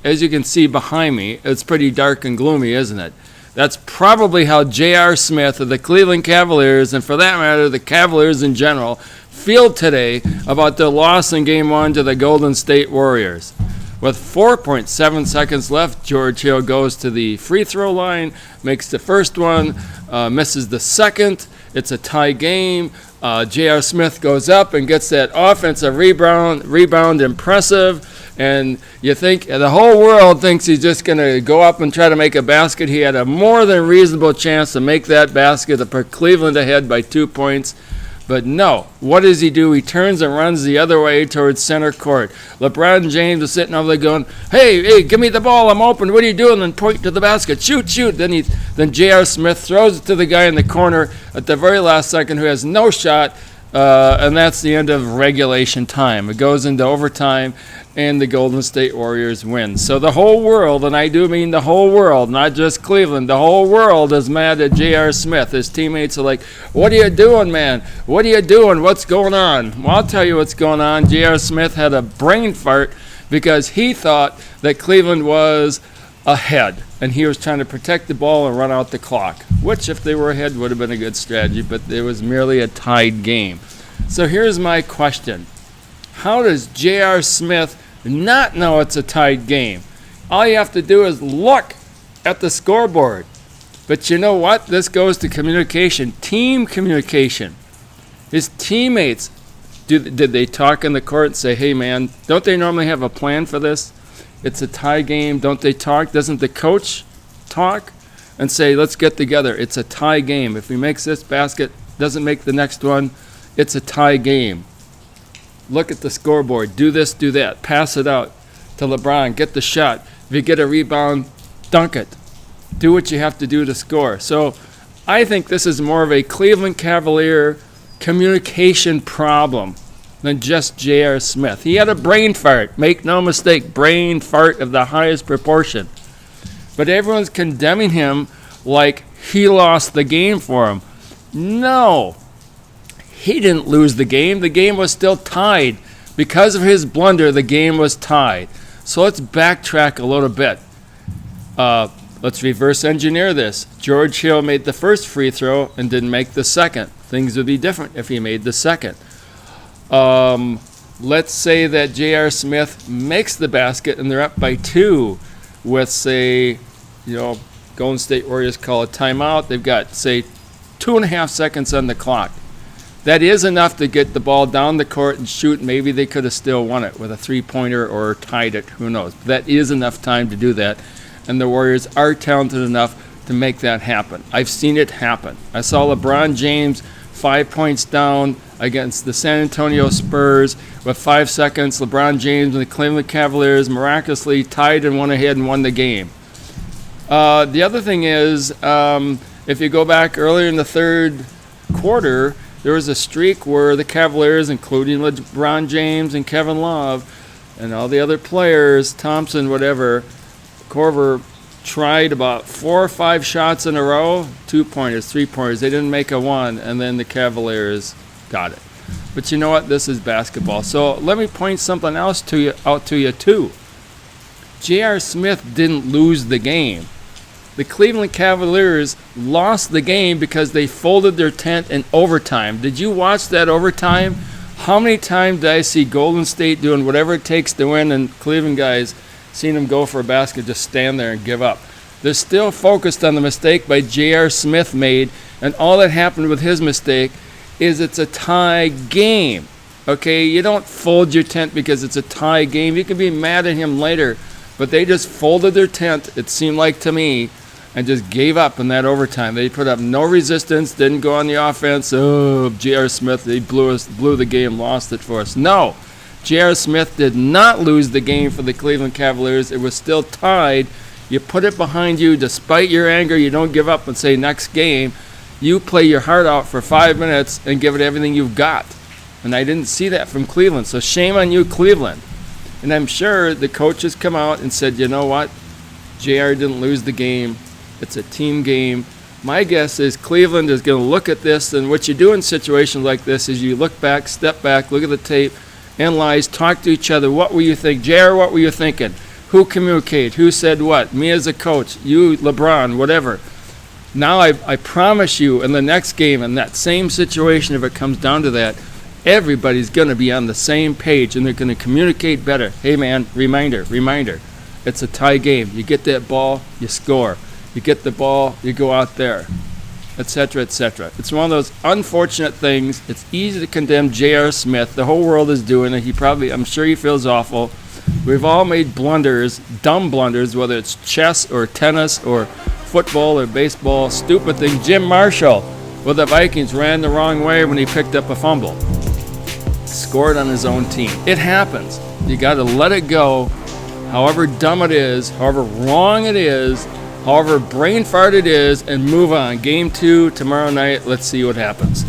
as you can see behind me, it's pretty dark and gloomy, isn't it? That's probably how J.R. Smith of the Cleveland Cavaliers, and for that matter, the Cavaliers in general, feel today about their loss in Game 1 to the Golden State Warriors. With 4.7 seconds left, George Hill goes to the free throw line, makes the first one, misses the second. It's a tie game. J.R. Smith goes up and gets that offensive rebound impressive. And you think the whole world thinks he's just going to go up and try to make a basket. He had a more than reasonable chance to make that basket to put Cleveland ahead by 2 points. But no, what does he do? He turns and runs the other way towards center court. LeBron James is sitting over there going, hey, give me the ball, I'm open. What are you doing? Then point to the basket. Shoot. Then J.R. Smith throws it to the guy in the corner at the very last second who has no shot, and that's the end of regulation time. It goes into overtime, and the Golden State Warriors win. So the whole world, and I do mean the whole world, not just Cleveland, the whole world is mad at J.R. Smith. His teammates are like, what are you doing, man? What are you doing? What's going on? Well, I'll tell you what's going on. J.R. Smith had a brain fart because he thought that Cleveland was ahead, and he was trying to protect the ball and run out the clock, which if they were ahead would have been a good strategy, but it was merely a tied game. So here's my question. How does J.R. Smith not know it's a tied game? All you have to do is look at the scoreboard. But you know what? This goes to communication, team communication. His teammates, did they talk in the court and say, hey man, don't they normally have a plan for this? It's a tie game. Don't they talk? Doesn't the coach talk and say, let's get together? It's a tie game. If he makes this basket, doesn't make the next one, it's a tie game. Look at the scoreboard. Do this, do that. Pass it out to LeBron. Get the shot. If you get a rebound, dunk it. Do what you have to do to score. So I think this is more of a Cleveland Cavalier communication problem than just J.R. Smith. He had a brain fart. Make no mistake, brain fart of the highest proportion. But everyone's condemning him like he lost the game for him. No. He didn't lose the game. The game was still tied. Because of his blunder, the game was tied. So let's backtrack a little bit. Let's reverse engineer this. George Hill made the first free throw and didn't make the second. Things would be different if he made the second. Let's say that J.R. Smith makes the basket and they're up by 2 with, say, Golden State Warriors call a timeout. They've got, say, 2.5 seconds on the clock. That is enough to get the ball down the court and shoot. Maybe they could have still won it with a three-pointer or tied it. Who knows? That is enough time to do that. And the Warriors are talented enough to make that happen. I've seen it happen. I saw LeBron James 5 points down against the San Antonio Spurs with 5 seconds. LeBron James and the Cleveland Cavaliers miraculously tied and went ahead and won the game. The other thing is, if you go back earlier in the third quarter, there was a streak where the Cavaliers, including LeBron James and Kevin Love and all the other players, Thompson, whatever, Korver, tried about 4 or 5 shots in a row, 2-pointers, 3-pointers. They didn't make a one, and then the Cavaliers got it. But you know what? This is basketball. So let me point something else out to you too. J.R. Smith didn't lose the game. The Cleveland Cavaliers lost the game because they folded their tent in overtime. Did you watch that overtime? How many times did I see Golden State doing whatever it takes to win, and Cleveland guys seen them go for a basket, just stand there and give up? They're still focused on the mistake by J.R. Smith made, and all that happened with his mistake is it's a tie game. Okay, you don't fold your tent because it's a tie game. You can be mad at him later, but they just folded their tent, it seemed like to me, and just gave up in that overtime. They put up no resistance, didn't go on the offense. Oh, J.R. Smith, they blew the game, lost it for us. No, J.R. Smith did not lose the game for the Cleveland Cavaliers. It was still tied. You put it behind you. Despite your anger, you don't give up and say next game. You play your heart out for 5 minutes and give it everything you've got. And I didn't see that from Cleveland. So shame on you, Cleveland. And I'm sure the coaches come out and said, you know what? J.R. didn't lose the game. It's a team game. My guess is Cleveland is going to look at this, and what you do in situations like this is you look back, step back, look at the tape, analyze, talk to each other. What were you thinking? J.R., what were you thinking? Who communicated? Who said what? Me as a coach, you, LeBron, whatever. Now I promise you, in the next game, in that same situation, if it comes down to that, everybody's going to be on the same page, and they're going to communicate better. Hey, man, reminder. It's a tie game. You get that ball, you score. You get the ball, you go out there, etc., etc. It's one of those unfortunate things. It's easy to condemn J.R. Smith. The whole world is doing it. I'm sure he feels awful. We've all made blunders, dumb blunders, whether it's chess or tennis or football or baseball, stupid thing. Jim Marshall with the Vikings ran the wrong way when he picked up a fumble. Scored on his own team. It happens. You got to let it go, however dumb it is, however wrong it is, however brain fart it is, and move on. Game 2 tomorrow night. Let's see what happens.